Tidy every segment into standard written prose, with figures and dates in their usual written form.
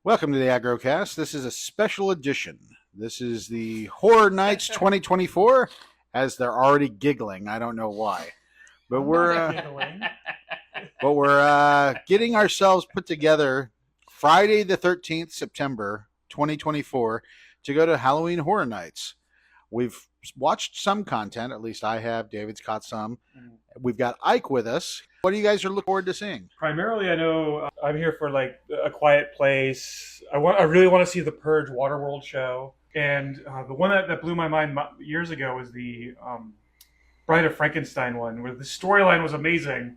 Welcome to the AggroCast. This is a special edition. This is the Horror Nights 2024, as they're already giggling. I don't know why, but we're getting ourselves put together Friday the 13th, September 2024, to go to Halloween Horror Nights. We've watched some content, at least I have. David's caught some. We've got Ike with us. What do you guys are looking forward to seeing? Primarily, I know I'm here for like A Quiet Place. I really want to see the Purge Waterworld show, and the one that blew my mind years ago was the Bride of Frankenstein one, where the storyline was amazing,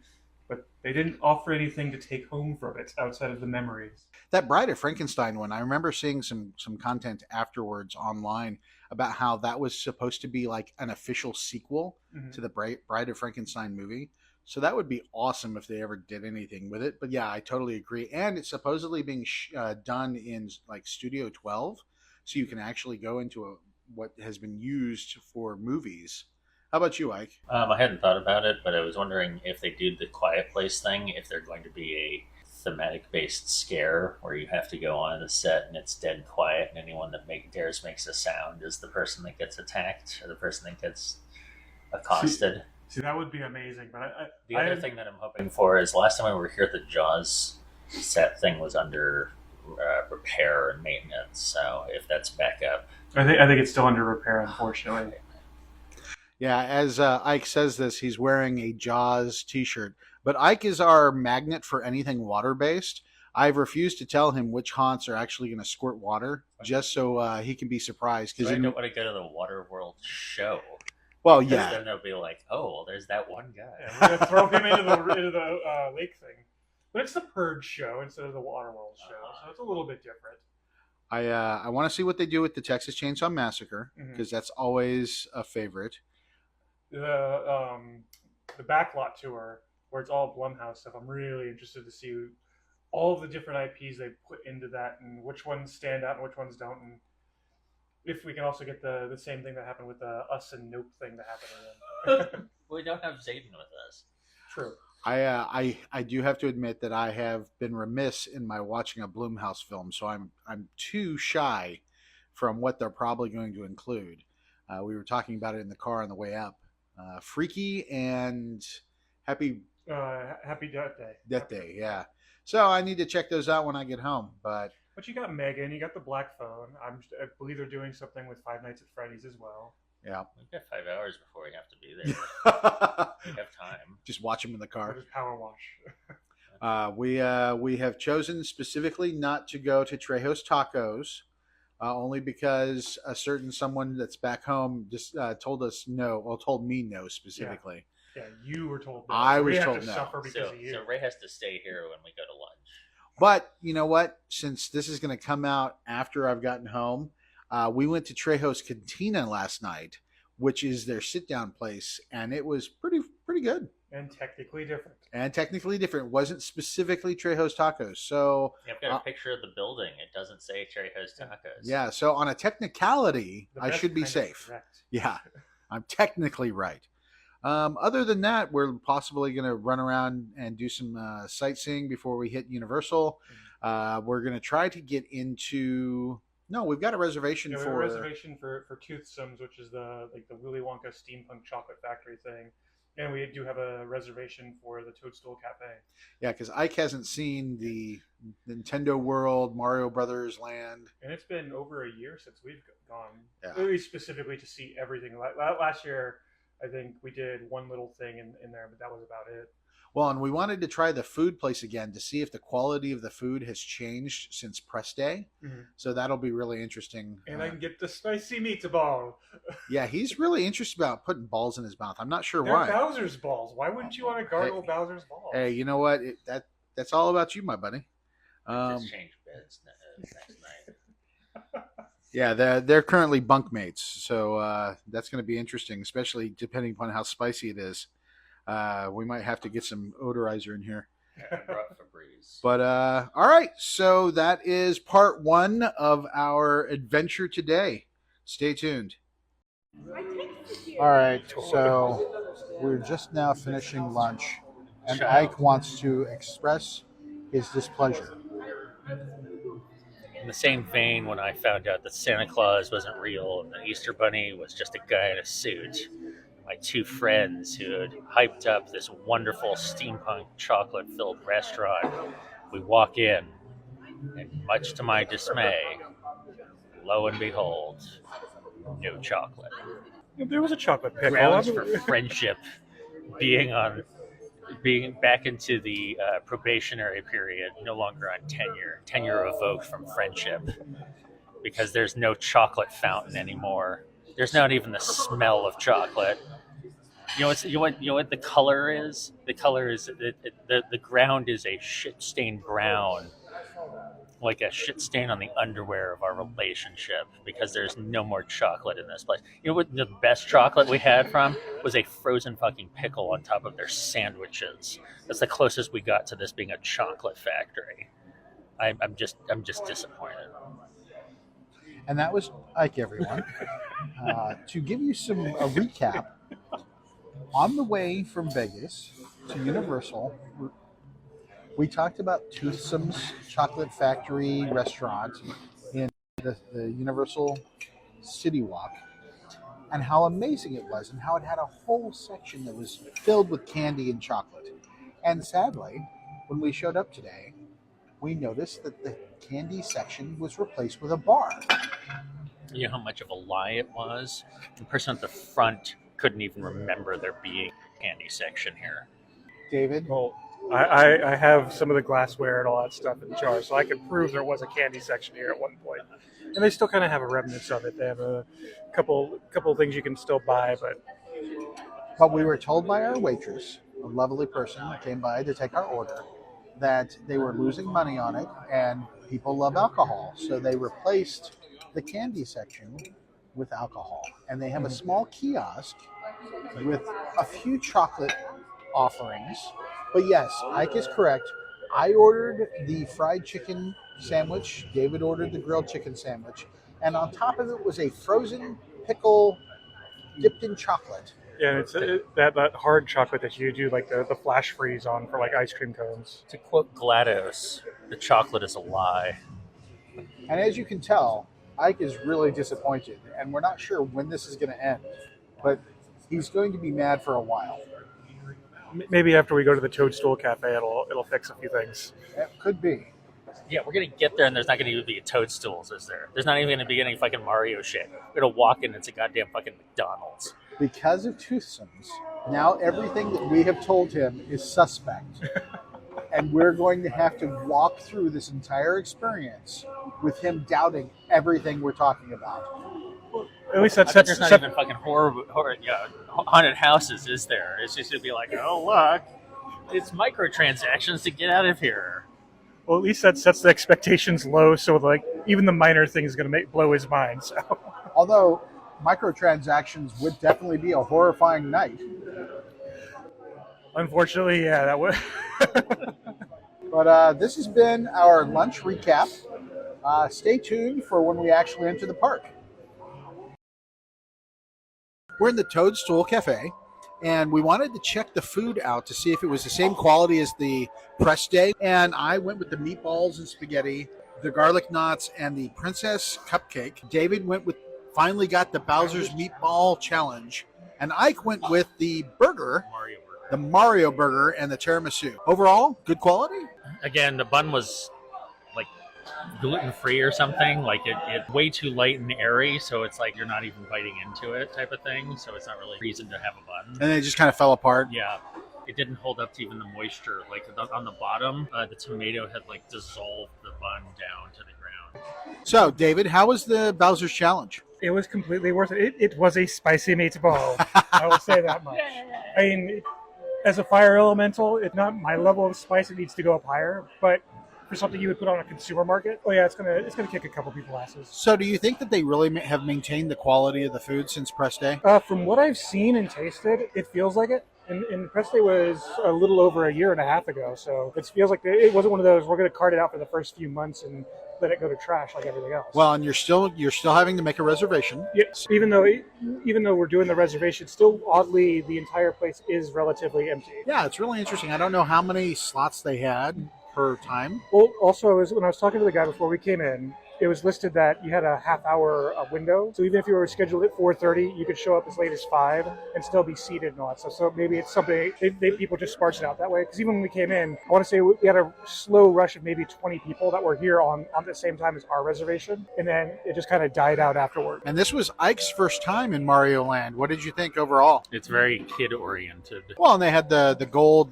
but they didn't offer anything to take home from it outside of the memories. That Bride of Frankenstein one, I remember seeing some content afterwards online about how that was supposed to be like an official sequel to the Bride of Frankenstein movie. So that would be awesome if they ever did anything with it. But yeah, I totally agree. And it's supposedly being done in like Studio 12, so you can actually go into what has been used for movies. How about you, Ike? I hadn't thought about it, but I was wondering if they do the Quiet Place thing, if they're going to be a thematic-based scare where you have to go on the set and it's dead quiet, and anyone that makes a sound is the person that gets attacked or the person that gets accosted. See, that would be amazing. But the other thing that I'm hoping for is last time we were here, the Jaws set thing was under repair and maintenance. So if that's back up, I think it's still under repair, unfortunately. Yeah, as Ike says this, he's wearing a Jaws t-shirt. But Ike is our magnet for anything water-based. I've refused to tell him which haunts are actually going to squirt water, just so he can be surprised. So I don't want to go to the Waterworld show. Well, yeah. Then they'll be like, "Oh, well, there's that one guy." Yeah, we're gonna throw him into the lake thing. But it's the Purge show instead of the Waterworld show, so it's a little bit different. I want to see what they do with the Texas Chainsaw Massacre, because that's always a favorite. The backlot tour, where it's all Blumhouse stuff, I'm really interested to see all the different IPs they put into that and which ones stand out and which ones don't. And if we can also get the same thing that happened with the Us and Nope thing to happen again. We don't have Zayden with us. True. I do have to admit that I have been remiss in my watching a Blumhouse film, so I'm too shy from what they're probably going to include. We were talking about it in the car on the way up. Freaky and Happy Death Day. Death Day, yeah. So I need to check those out when I get home, But you got Megan, you got the Black Phone. I believe they're doing something with Five Nights at Freddy's as well. Yeah. We've got 5 hours before we have to be there. We have time. Just watch them in the car. Or just power wash. We have chosen specifically not to go to Trejo's Tacos, only because a certain someone that's back home just told me no specifically. Yeah, you were told no. I was told to no. Suffer because of you. So Ray has to stay here when we go to lunch. But you know what? Since this is going to come out after I've gotten home, we went to Trejo's Cantina last night, which is their sit-down place, and it was pretty good. And technically different. It wasn't specifically Trejo's Tacos. So I've got a picture of the building. It doesn't say Trejo's Tacos. Yeah, so on a technicality, I should be safe. Yeah, I'm technically right. Other than that, we're possibly going to run around and do some sightseeing before we hit Universal. We're going to try to get into... No, we've got a reservation for... We have a reservation for Toothsomes, which is the Willy Wonka steampunk chocolate factory thing. And we do have a reservation for the Toadstool Cafe. Yeah, because Ike hasn't seen the Nintendo World, Mario Brothers Land. And it's been over a year since we've gone. Yeah. At least specifically to see everything. Last year, I think we did one little thing in there, but that was about it. Well, and we wanted to try the food place again to see if the quality of the food has changed since press day. So that'll be really interesting. And I can get the spicy meatball. Yeah, he's really interested about putting balls in his mouth. I'm not sure They're why. Bowser's balls. Why wouldn't you want to gargle Bowser's balls? Hey, you know what? That's all about you, my buddy. Just change beds next night. Yeah, they're currently bunkmates, so that's going to be interesting, especially depending upon how spicy it is. We might have to get some odorizer in here. Yeah, I brought Febreze. But all right, so that is part one of our adventure today. Stay tuned. All right, so we're just now finishing lunch, and Ike wants to express his displeasure. In the same vein, when I found out that Santa Claus wasn't real and the Easter Bunny was just a guy in a suit, my two friends who had hyped up this wonderful steampunk chocolate-filled restaurant, we walk in, and much to my dismay, lo and behold, no chocolate. There was a chocolate pickle. Grounds for friendship being back into the probationary period, no longer on tenure. Tenure revoked from friendship because there's no chocolate fountain anymore. There's not even the smell of chocolate. You know what the color is? The color is the ground is a shit stained brown, like a shit stain on the underwear of our relationship, because there's no more chocolate in this place. You know what the best chocolate we had from was a frozen fucking pickle on top of their sandwiches. That's the closest we got to this being a chocolate factory. I'm just disappointed. And that was Ike, everyone. To give you a recap, on the way from Vegas to Universal, we talked about Toothsome's Chocolate Factory restaurant in the Universal City Walk, and how amazing it was, and how it had a whole section that was filled with candy and chocolate. And sadly, when we showed up today, we noticed that the candy section was replaced with a bar. You know how much of a lie it was? The person at the front couldn't even remember there being a candy section here. David? Well, I have some of the glassware and all that stuff in jars, so I can prove there was a candy section here at one point. And they still kind of have a remnants of it. They have a couple of things you can still buy, But we were told by our waitress, a lovely person who came by to take our order, that they were losing money on it, and people love alcohol, so they replaced the candy section with alcohol. And they have a small kiosk with a few chocolate offerings. But yes, Ike is correct. I ordered the fried chicken sandwich. David ordered the grilled chicken sandwich. And on top of it was a frozen pickle dipped in chocolate. yeah, it's that hard chocolate that you do like the flash freeze on for like ice cream cones. To quote GLaDOS, the chocolate is a lie. And as you can tell, Ike is really disappointed. And we're not sure when this is going to end. But he's going to be mad for a while. Maybe after we go to the Toadstool Cafe, it'll fix a few things. It could be. Yeah, we're gonna get there, and there's not gonna even be Toadstools, is there? There's not even gonna be any fucking Mario shit. We're gonna walk in, and it's a goddamn fucking McDonald's. Because of Toothsomes, now everything that we have told him is suspect. And we're going to have to walk through this entire experience with him doubting everything we're talking about. At least that I bet sets. there's not even fucking horror, haunted houses, is there? It's just gonna be like, oh look, it's microtransactions to get out of here. Well, at least that sets the expectations low, so like even the minor thing is going to blow his mind. So, Although microtransactions would definitely be a horrifying night. unfortunately, yeah, that would. But this has been our lunch recap. Stay tuned for when we actually enter the park. We're in the Toadstool Cafe, and we wanted to check the food out to see if it was the same quality as the press day. And I went with the meatballs and spaghetti, the garlic knots, and the princess cupcake. David finally got the Bowser's Meatball Challenge. And Ike went with the burger, the Mario burger, and the tiramisu. Overall, good quality? Again, the bun was like gluten-free or something. Like it way too light and airy, so it's like you're not even biting into it type of thing. So it's not really a reason to have a bun. And it just kind of fell apart. Yeah. It didn't hold up to even the moisture. Like on the bottom, the tomato had like dissolved the bun down to the ground. So, David, how was the Bowser's Challenge? It was completely worth it. It was a spicy meatball. I will say that much. I mean, as a fire elemental, it's not my level of spice. It needs to go up higher, but for something you would put on a consumer market, oh yeah, it's gonna kick a couple people asses. So, do you think that they really have maintained the quality of the food since press day? From what I've seen and tasted, it feels like it. And press day was a little over a year and a half ago, so it feels like it wasn't one of those we're going to cart it out for the first few months and let it go to trash like everything else. Well, and you're still having to make a reservation. Yes, even though we're doing the reservation, still oddly the entire place is relatively empty. Yeah, it's really interesting. I don't know how many slots they had per time. Well, also when I was talking to the guy before we came in, it was listed that you had a half-hour window. So even if you were scheduled at 4:30, you could show up as late as 5 and still be seated and all that stuff. So maybe it's something people just sparse it out that way. Because even when we came in, I want to say we had a slow rush of maybe 20 people that were here on the same time as our reservation, and then it just kind of died out afterward. And this was Ike's first time in Mario Land. What did you think overall? It's very kid-oriented. Well, and they had the gold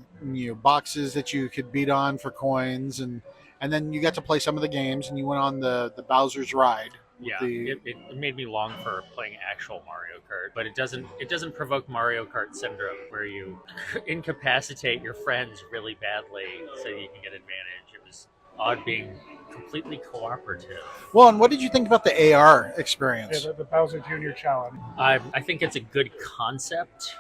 boxes that you could beat on for coins, and then you got to play some of the games, and you went on the Bowser's ride. Yeah, it made me long for playing actual Mario Kart, but it doesn't provoke Mario Kart syndrome where you incapacitate your friends really badly so you can get advantage. It was odd being completely cooperative. Well, and what did you think about the AR experience? Yeah, the Bowser Jr. challenge. I think it's a good concept,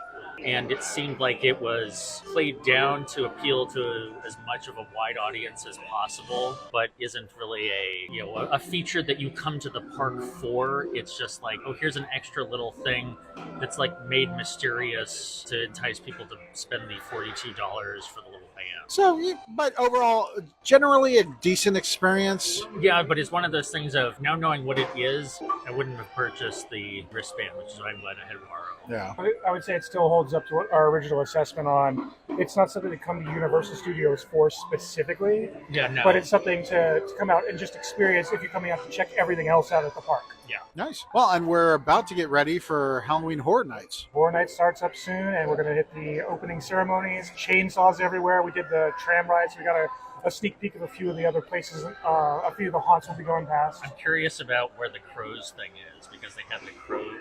and it seemed like it was played down to appeal to as much of a wide audience as possible, but isn't really a feature that you come to the park for. It's just like, oh, here's an extra little thing that's like made mysterious to entice people to spend the $42 for the little band. So, but overall, generally a decent experience. Yeah, but it's one of those things of now knowing what it is, I wouldn't have purchased the wristband, which is why I'm glad I had tomorrow. Yeah. I would say it still holds up to what our original assessment on. It's not something to come to Universal Studios for specifically. Yeah, no. But it's something to come out and just experience if you're coming out to check everything else out at the park. Yeah. Nice. Well, and we're about to get ready for Halloween Horror Nights. Horror Night starts up soon, and we're going to hit the opening ceremonies. Chainsaws everywhere. We did the tram rides. We got a sneak peek of a few of the other places. A few of the haunts will be going past. I'm curious about where the crows thing is, because they have the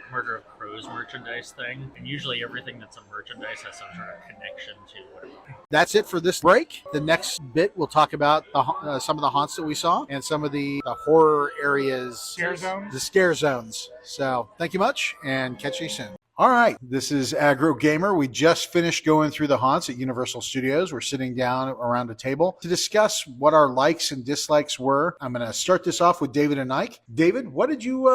Murder of Crows merchandise thing, and usually everything that's a merchandise has some sort of connection to whatever. That's it for this break. The next bit, we'll talk about some of the haunts that we saw and some of the horror areas. Scare zones? The scare zones. So thank you much, and catch you soon. All right, this is AggroGamer. We just finished going through the haunts at Universal Studios. We're sitting down around a table to discuss what our likes and dislikes were. I'm going to start this off with David and Ike. David, what did you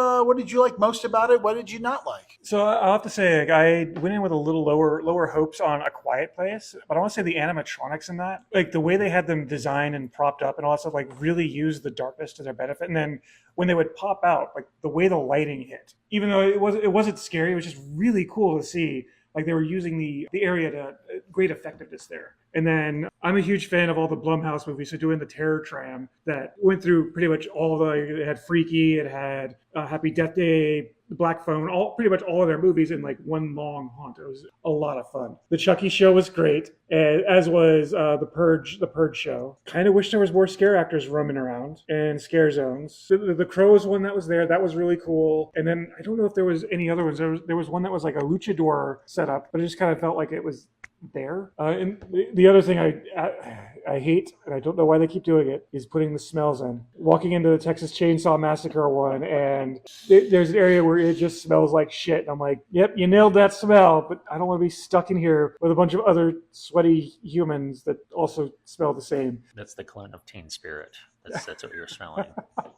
like most about it? What did you not like? So I'll have to say, like, I went in with a little lower hopes on A Quiet Place, but I want to say the animatronics in that, like the way they had them designed and propped up and all that stuff, like really used the darkness to their benefit. And then when they would pop out, like the way the lighting hit, even though it wasn't scary, it was just really cool to see. Like they were using the area to great effectiveness there. And then I'm a huge fan of all the Blumhouse movies. So doing the Terror Tram that went through pretty much it had Freaky, it had Happy Death Day, The Black Phone, pretty much all of their movies in like one long haunt. It was a lot of fun. The Chucky show was great, as was the Purge show. Kind of wish there was more scare actors roaming around and scare zones. The Crows one that was there, that was really cool. And then I don't know if there was any other ones. There was one that was like a luchador setup, but it just kind of felt like it was there. And the other thing I hate, and I don't know why they keep doing it, is putting the smells in. Walking into the Texas Chainsaw Massacre one, and there's an area where it just smells like shit. And I'm like, yep, you nailed that smell, but I don't want to be stuck in here with a bunch of other sweaty humans that also smell the same. That's the clone of Teen Spirit. That's what you're smelling.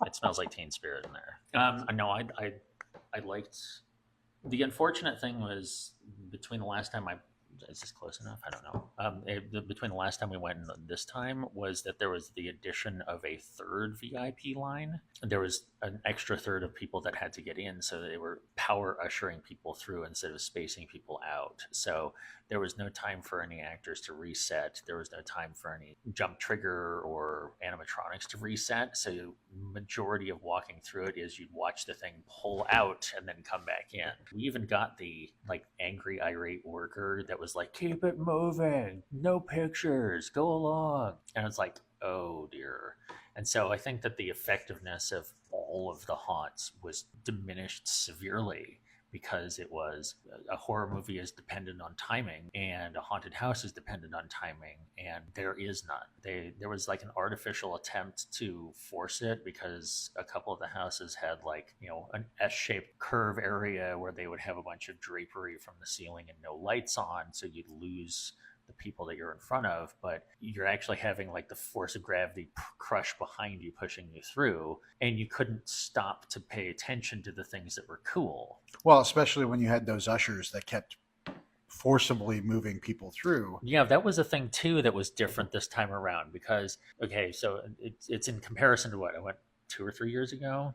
It smells like Teen Spirit in there. No, I liked. The unfortunate thing was between the last time is this close enough? I don't know. Between the last time we went and this time was that there was the addition of a third VIP line. There was an extra third of people that had to get in, so they were power ushering people through instead of spacing people out. So there was no time for any actors to reset. There was no time for any jump trigger or animatronics to reset. So majority of walking through it is you'd watch the thing pull out and then come back in. We even got the like angry irate worker that was like, keep it moving, no pictures, go along. And it's like, oh dear. And so I think that the effectiveness of all of the haunts was diminished severely, because it was a horror movie is dependent on timing, and a haunted house is dependent on timing, and there is none. There was like an artificial attempt to force it, because a couple of the houses had like, an S-shaped curve area where they would have a bunch of drapery from the ceiling and no lights on, so you'd lose the people that you're in front of, but you're actually having like the force of gravity crush behind you, pushing you through, and you couldn't stop to pay attention to the things that were cool. Well, especially when you had those ushers that kept forcibly moving people through. Yeah, that was a thing too that was different this time around, because, okay, so it's in comparison to what I went 2 or 3 years ago.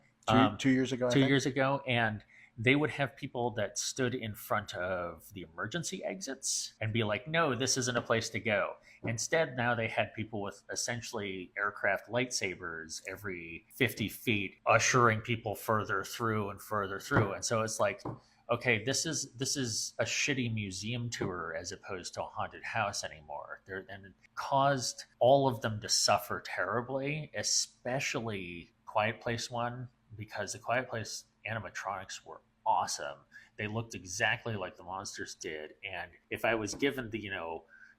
2 years ago, I Two think. years ago, and they would have people that stood in front of the emergency exits and be like, no, this isn't a place to go. Instead, now they had people with essentially aircraft lightsabers every 50 feet, ushering people further through and further through. And so it's like, okay, this is a shitty museum tour as opposed to a haunted house anymore. And it caused all of them to suffer terribly, especially Quiet Place 1, because the Quiet Place animatronics were awesome. They looked exactly like the monsters did. And if I was given the,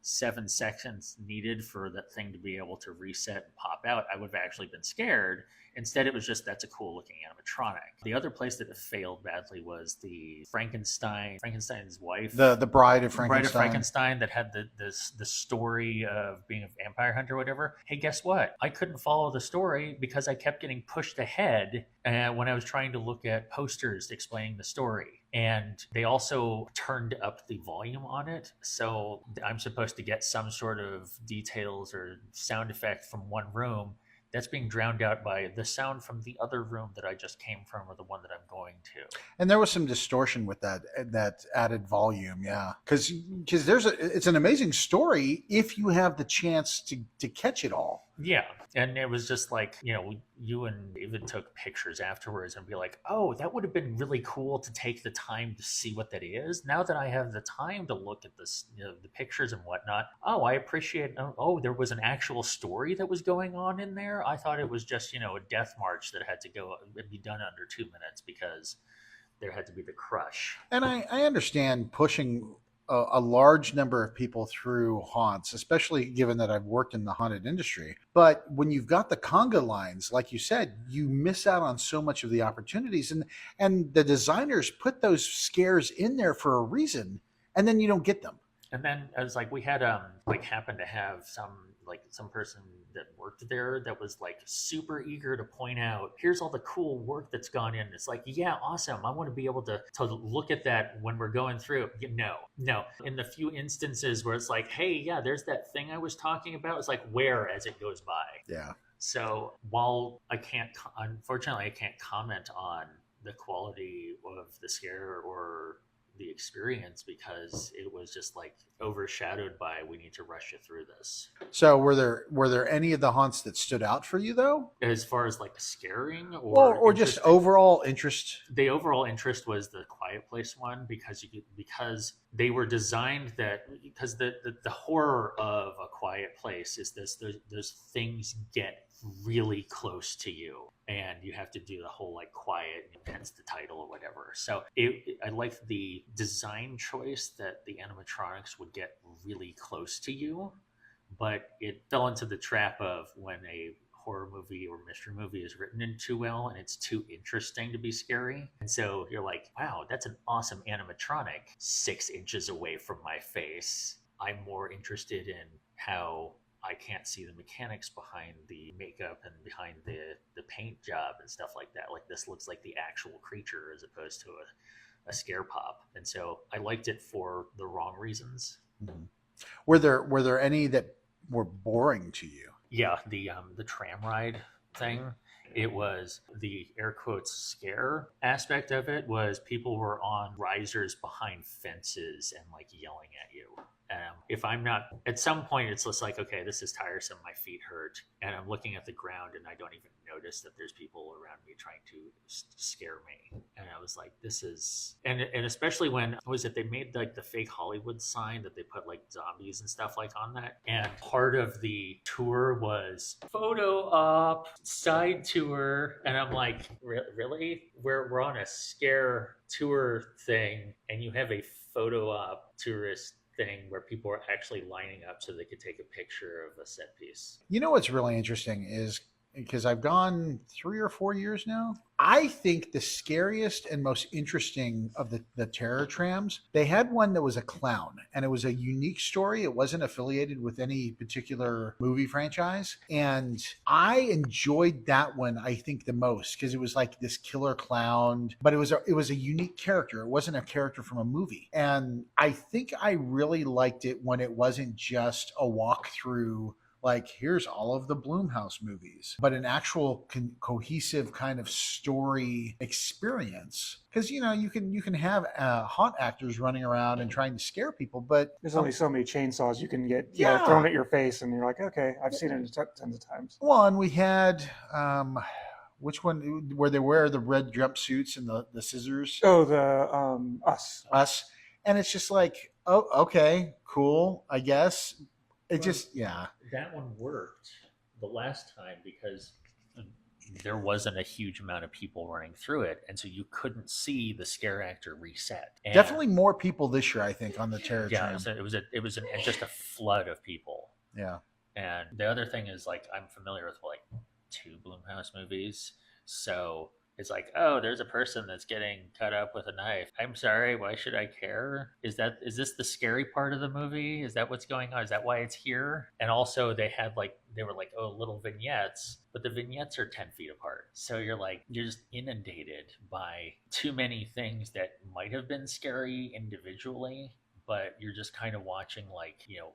7 seconds needed for that thing to be able to reset and pop out, I would have actually been scared. Instead, it was just, that's a cool looking animatronic. The other place that it failed badly was the Frankenstein's wife. The Bride of Frankenstein. Bride of Frankenstein that had the story of being a vampire hunter or whatever. Hey, guess what? I couldn't follow the story because I kept getting pushed ahead when I was trying to look at posters explaining the story. And they also turned up the volume on it. So I'm supposed to get some sort of details or sound effect from one room that's being drowned out by the sound from the other room that I just came from or the one that I'm going to. And there was some distortion with that added volume, yeah. Because it's an amazing story if you have the chance to catch it all. Yeah, and it was just like, you and David took pictures afterwards and be like, oh, that would have been really cool to take the time to see what that is. Now that I have the time to look at this, the pictures and whatnot, oh, I appreciate, there was an actual story that was going on in there. I thought it was just, a death march that had to be done under 2 minutes because there had to be the crush. And I understand pushing a large number of people through haunts, especially given that I've worked in the haunted industry. But when you've got the conga lines, like you said, you miss out on so much of the opportunities. And the designers put those scares in there for a reason, and then you don't get them. And then I was like, we had happened to have some person that worked there that was like super eager to point out, here's all the cool work that's gone in. It's like, yeah, awesome. I want to be able to look at that when we're going through. No. In the few instances where it's like, hey, yeah, there's that thing I was talking about. It's like, where as it goes by. Yeah. So while unfortunately, I can't comment on the quality of the scare or the experience because it was just like overshadowed by, we need to rush you through this. So were there any of the haunts that stood out for you though, as far as like scaring or just overall interest? The overall interest was the Quiet Place one because they were designed because the horror of A Quiet Place is those things get really close to you and you have to do the whole like quiet, hence the title or whatever. So I liked the design choice that the animatronics would get really close to you, but it fell into the trap of when a horror movie or mystery movie is written in too well and it's too interesting to be scary. And so you're like, wow, that's an awesome animatronic 6 inches away from my face. I'm more interested in how I can't see the mechanics behind the makeup and behind the paint job and stuff like that. Like, this looks like the actual creature as opposed to a scare pop. And so I liked it for the wrong reasons. Mm-hmm. Were there any that were boring to you? Yeah, the tram ride thing. It was the air quotes scare aspect of it was people were on risers behind fences and like yelling at you. If I'm not, at some point it's just like, okay, this is tiresome, my feet hurt, and I'm looking at the ground and I don't even notice that there's people around me trying to scare me. And I was like, this is, and especially when, they made like the fake Hollywood sign that they put like zombies and stuff like on that. And part of the tour was photo op, side tour. And I'm like, really? We're on a scare tour thing and you have a photo op tourist thing where people are actually lining up so they could take a picture of a set piece. You know what's really interesting is, because I've gone 3 or 4 years now, I think the scariest and most interesting of the terror trams, they had one that was a clown, and it was a unique story. It wasn't affiliated with any particular movie franchise, and I enjoyed that one, I think, the most, because it was like this killer clown, but it was a unique character. It wasn't a character from a movie, and I think I really liked it when it wasn't just a walk through like here's all of the Blumhouse movies, but an actual cohesive kind of story experience. Because you can have haunt actors running around and trying to scare people, but There's only so many chainsaws you can get Yeah. thrown at your face, and you're like, okay, I've seen it tons of times. well, and we had which one where they wear the red jumpsuits and the scissors. Oh, the Us. And it's just like, oh, okay, cool, I guess. It just, yeah. That one worked the last time because there wasn't a huge amount of people running through it, and so you couldn't see the scare actor reset. And Definitely more people this year, I think, on the Terror yeah, Tram. it was just a flood of people. Yeah. And the other thing is, like, I'm familiar with like 2 Blumhouse movies, so it's like, oh, there's a person that's getting cut up with a knife. I'm sorry, why should I care? Is this the scary part of the movie? Is that what's going on? Is that why it's here? And also they were like, oh, little vignettes, but the vignettes are 10 feet apart. So you're just inundated by too many things that might have been scary individually, but you're just kind of watching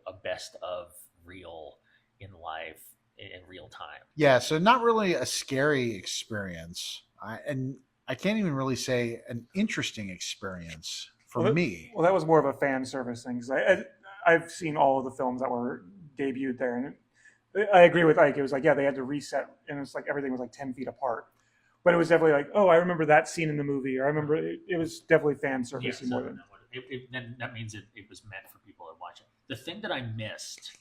a best of real in life in real time. Yeah, so not really a scary experience. I can't even really say an interesting experience for me. Well, that was more of a fan service thing, because I've seen all of the films that were debuted there, and I agree with Ike. It was like, yeah, they had to reset, and it's like everything was like 10 feet apart. But it was definitely like, oh, I remember that scene in the movie, or I remember it was definitely fan service more than. Then that means it was meant for people to watch it. The thing that I missed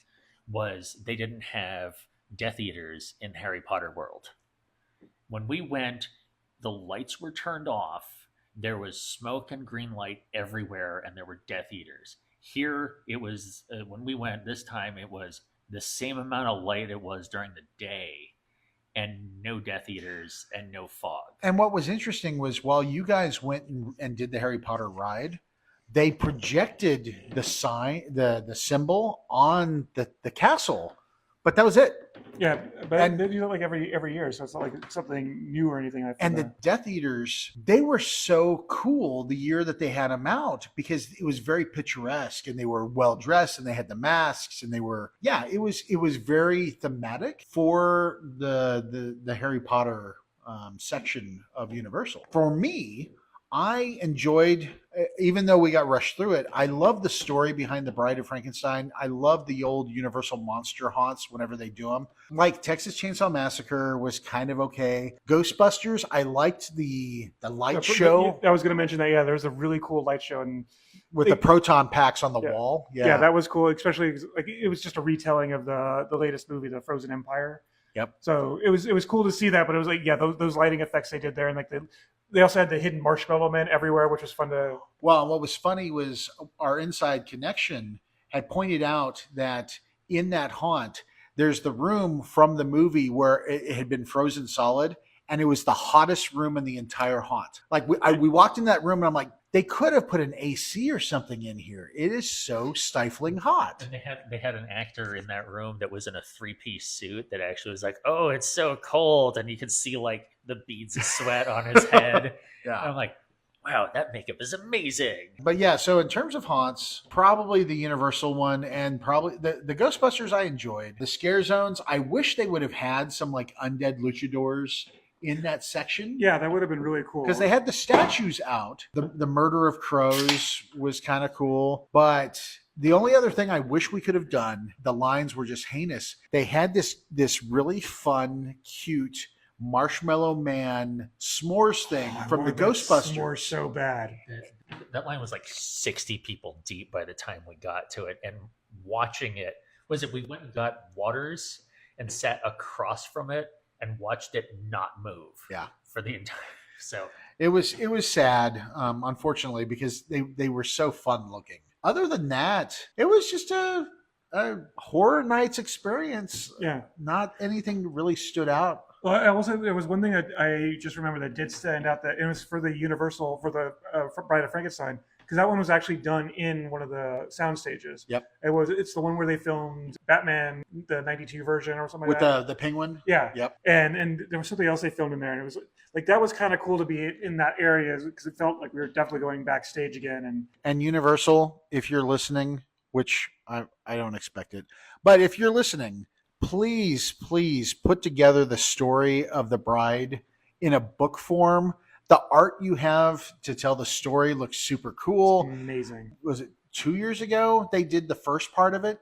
was they didn't have Death Eaters in Harry Potter World. When we went, the lights were turned off. There was smoke and green light everywhere, and there were Death Eaters. Here, it was when we went this time, it was the same amount of light it was during the day, and no Death Eaters and no fog. And what was interesting was while you guys went and did the Harry Potter ride, they projected the sign, the symbol on the castle, but that was it. Yeah, but they do that like every year, so it's not like it's something new or anything. And the Death Eaters, they were so cool the year that they had them out because it was very picturesque, and they were well dressed, and they had the masks, and they were it was very thematic for the Harry Potter section of Universal. For me, I enjoyed, even though we got rushed through it, I love the story behind the Bride of Frankenstein. I love the old Universal monster haunts whenever they do them. Like Texas Chainsaw Massacre was kind of okay. Ghostbusters, I liked the light show. I was going to mention that, yeah, there was a really cool light show. And with the proton packs on the wall. Yeah, that was cool, especially like it was just a retelling of the latest movie, The Frozen Empire. Yep. So it was cool to see that, but it was like, yeah, those lighting effects they did there, and like they also had the hidden marshmallow men everywhere, which was fun to. Well, what was funny was our Inside Connection had pointed out that in that haunt, there's the room from the movie where it had been frozen solid, and it was the hottest room in the entire haunt. Like we walked in that room, and I'm like, they could have put an AC or something in here. It is so stifling hot. And they had an actor in that room that was in a 3-piece suit that actually was like, oh, it's so cold, and you could see like the beads of sweat on his head. Yeah, and I'm like, wow, that makeup is amazing. But yeah, so in terms of haunts, probably the Universal one, and probably the Ghostbusters I enjoyed. The scare zones, I wish they would have had some like undead luchadors in that section. Yeah, that would have been really cool. Because they had the statues out. The murder of crows was kind of cool. But the only other thing I wish we could have done, the lines were just heinous. They had this really fun, cute Marshmallow Man s'mores thing from the Ghostbusters. S'mores so bad. That line was like 60 people deep by the time we got to it. And watching it, we went and got waters and sat across from it and watched it not move. Yeah. For the entire. So it was sad, unfortunately, because they were so fun looking. Other than that, it was just a horror nights experience. Yeah. Not anything really stood out. Well, I also there was one thing that I just remember that did stand out, that it was for the Universal for the for Bride of Frankenstein, because that one was actually done in one of the sound stages. Yep. It's the one where they filmed Batman, the '92 version or something with like that. the penguin. Yeah. Yep. And there was something else they filmed in there, and it was like that was kind of cool to be in that area because it felt like we were definitely going backstage again. And Universal, if you're listening, which I don't expect it, but if you're listening, please, please put together the story of the bride in a book form. The art you have to tell the story looks super cool. Amazing. Was it 2 years ago they did the first part of it,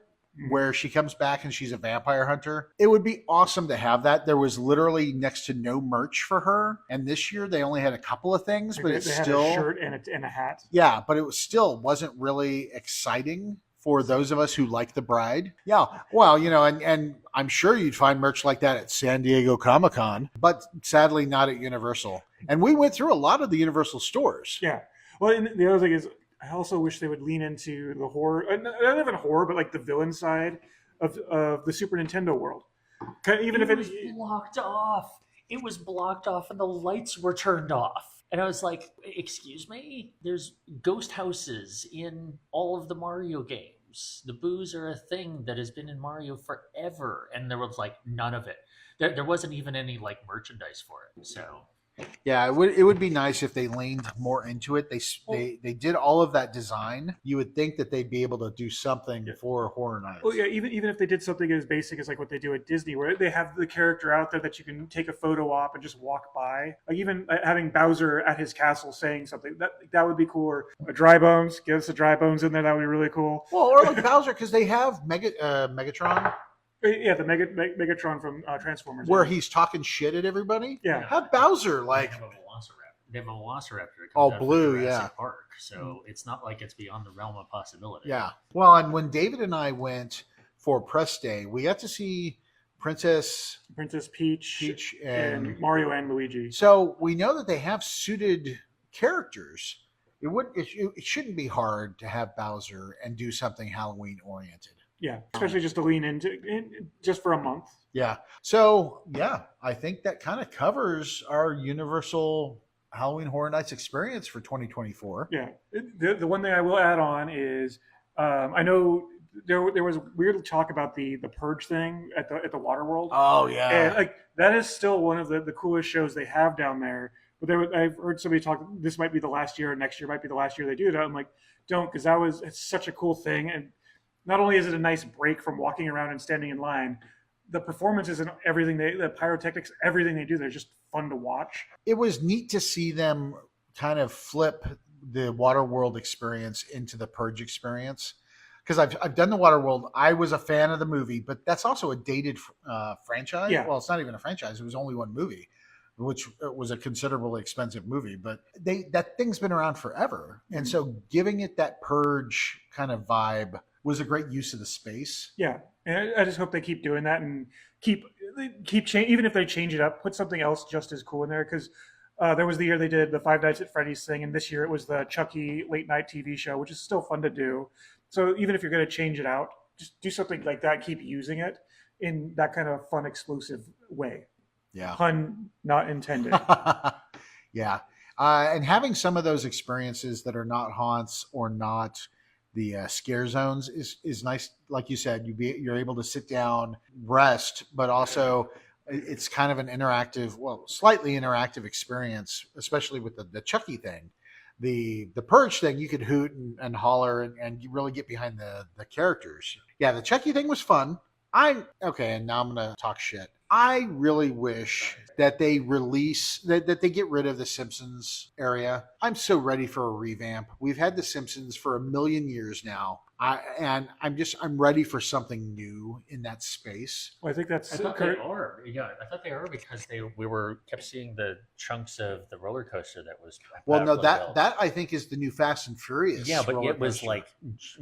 where she comes back and she's a vampire hunter? It would be awesome to have that. There was literally next to no merch for her, and this year they only had a couple of things, but it's they had still a shirt and a hat. Yeah, but it was still wasn't really exciting for those of us who like the bride. Yeah, well, and I'm sure you'd find merch like that at San Diego Comic-Con, but sadly not at Universal. And we went through a lot of the Universal stores. Yeah. Well, and the other thing is, I also wish they would lean into the horror, not even horror, but like the villain side of the Super Nintendo world. Even if it was blocked off. It was blocked off and the lights were turned off. And I was like, excuse me? There's ghost houses in all of the Mario games. The boos are a thing that has been in Mario forever. And there was like none of it. There wasn't even any like merchandise for it. So yeah, it would be nice if they leaned more into it. They did all of that design. You would think that they'd be able to do something for Horror Nights. Well, yeah, even if they did something as basic as like what they do at Disney, where they have the character out there that you can take a photo op and just walk by. Like even having Bowser at his castle saying something, that would be cool. Or a Dry Bones, give us a Dry Bones in there. That would be really cool. Well, or like Bowser, because they have Megatron. Yeah, the Megatron from Transformers. Where he's talking shit at everybody. Yeah. Have Bowser like... Mm-hmm. They have a Velociraptor. All blue, yeah. Park, so it's not like it's beyond the realm of possibility. Yeah. Well, and when David and I went for press day, we got to see Princess Peach, and Mario and Luigi. So we know that they have suited characters. It shouldn't be hard to have Bowser and do something Halloween oriented. Yeah, especially just to lean into just for a month. Yeah. So, yeah, I think that kind of covers our Universal Halloween Horror Nights experience for 2024. Yeah. The one thing I will add on is I know there was weird talk about the Purge thing at the Waterworld. Oh, yeah. And like that is still one of the coolest shows they have down there. But I've heard somebody talk, this might be the last year, next year might be the last year they do it. I'm like, don't, because it's such a cool thing. And not only is it a nice break from walking around and standing in line, the performances and everything, the pyrotechnics, everything they do, they're just fun to watch. It was neat to see them kind of flip the Waterworld experience into the Purge experience. Because I've done the Waterworld. I was a fan of the movie, but that's also a dated franchise. Yeah. Well, it's not even a franchise. It was only one movie, which was a considerably expensive movie. But that thing's been around forever. And so giving it that Purge kind of vibe was a great use of the space. Yeah, and I just hope they keep doing that and keep even if they change it up, put something else just as cool in there. Because there was the year they did the Five Nights at Freddy's thing, and this year it was the Chucky late night TV show, which is still fun to do. So even if you're going to change it out, just do something like that. Keep using it in that kind of fun, exclusive way. Yeah, pun not intended. Yeah, and having some of those experiences that are not haunts or not the scare zones is nice. Like you said, you're able to sit down, rest, but also it's kind of an interactive, slightly interactive experience, especially with the Chucky thing. The Purge thing, you could hoot and holler and you really get behind the characters. Yeah, the Chucky thing was fun. Okay, and now I'm going to talk shit. I really wish that they that they get rid of the Simpsons area. I'm so ready for a revamp. We've had the Simpsons for 1,000,000 years now. I'm ready for something new in that space. Well, I think that's. I thought they are. Yeah, I thought they are because we kept seeing the chunks of the roller coaster that was. Well, no, that I think is the new Fast and Furious. Yeah, but it was like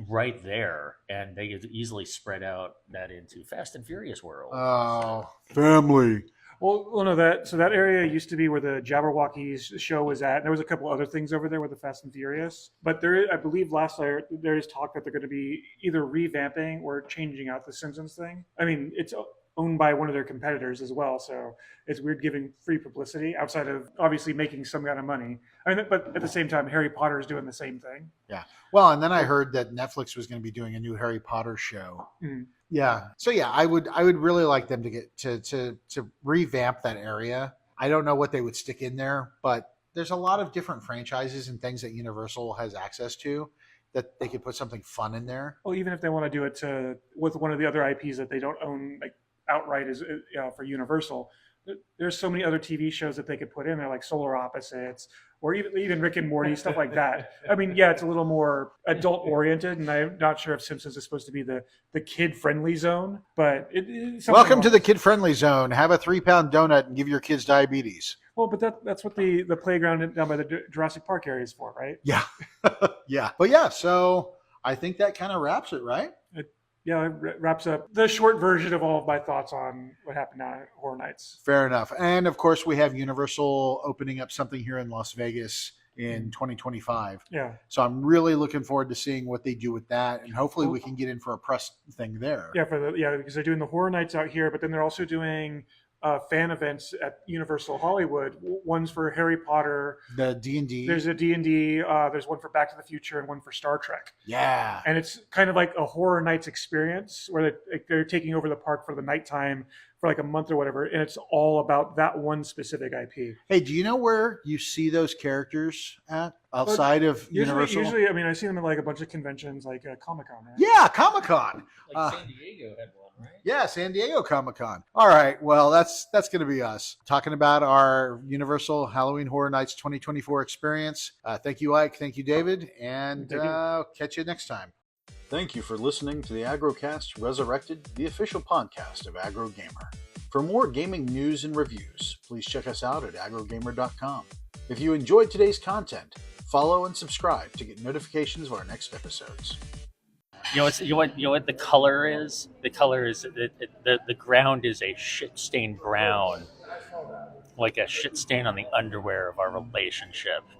right there, and they could easily spread out that into Fast and Furious world. Oh, family. Well, no, that area used to be where the Jabberwockies show was at. There was a couple other things over there with the Fast and Furious, but I believe last year there is talk that they're going to be either revamping or changing out the Simpsons thing. I mean, it's owned by one of their competitors as well, so it's weird giving free publicity outside of obviously making some kind of money. I mean, but at the same time, Harry Potter is doing the same thing. Yeah. Well, and then I heard that Netflix was going to be doing a new Harry Potter show. Mm. Yeah. So yeah, I would really like them to get to revamp that area. I don't know what they would stick in there, but there's a lot of different franchises and things that Universal has access to that they could put something fun in there. Well, even if they want to do it with one of the other IPs that they don't own, like outright is for Universal. There's so many other TV shows that they could put in there, like Solar Opposites, or even Rick and Morty, stuff like that. I mean, yeah, it's a little more adult oriented, and I'm not sure if Simpsons is supposed to be the kid friendly zone, but welcome to the kid friendly zone. Have a 3-pound donut and give your kids diabetes. Well, but that's what the playground down by the Jurassic Park area is for, right? Yeah. Yeah. But yeah, so I think that kind of wraps it, right? It wraps up the short version of all of my thoughts on what happened at Horror Nights. Fair enough. And of course, we have Universal opening up something here in Las Vegas in 2025. Yeah. So I'm really looking forward to seeing what they do with that, and hopefully we can get in for a press thing there. Yeah, because they're doing the Horror Nights out here, but then they're also doing fan events at Universal Hollywood. One's for Harry Potter. The D&D. There's a D&D. There's one for Back to the Future and one for Star Trek. Yeah. And it's kind of like a Horror Nights experience where they're taking over the park for the nighttime for like a month or whatever, and it's all about that one specific IP. Hey, do you know where you see those characters at outside of Universal? Usually, I mean, I see them at like a bunch of conventions, like Comic-Con, right? Yeah, Comic-Con. Like San Diego had one, right? Yeah, San Diego Comic-Con. All right, well, that's going to be us talking about our Universal Halloween Horror Nights 2024 experience. Thank you, Ike. Thank you, David. And catch you next time. Thank you for listening to the AggroCast Resurrected, the official podcast of AggroGamer. For more gaming news and reviews, please check us out at AggroGamer.com. If you enjoyed today's content, follow and subscribe to get notifications of our next episodes. You know what the color is? The color is the ground is a shit-stained brown, like a shit stain on the underwear of our relationship.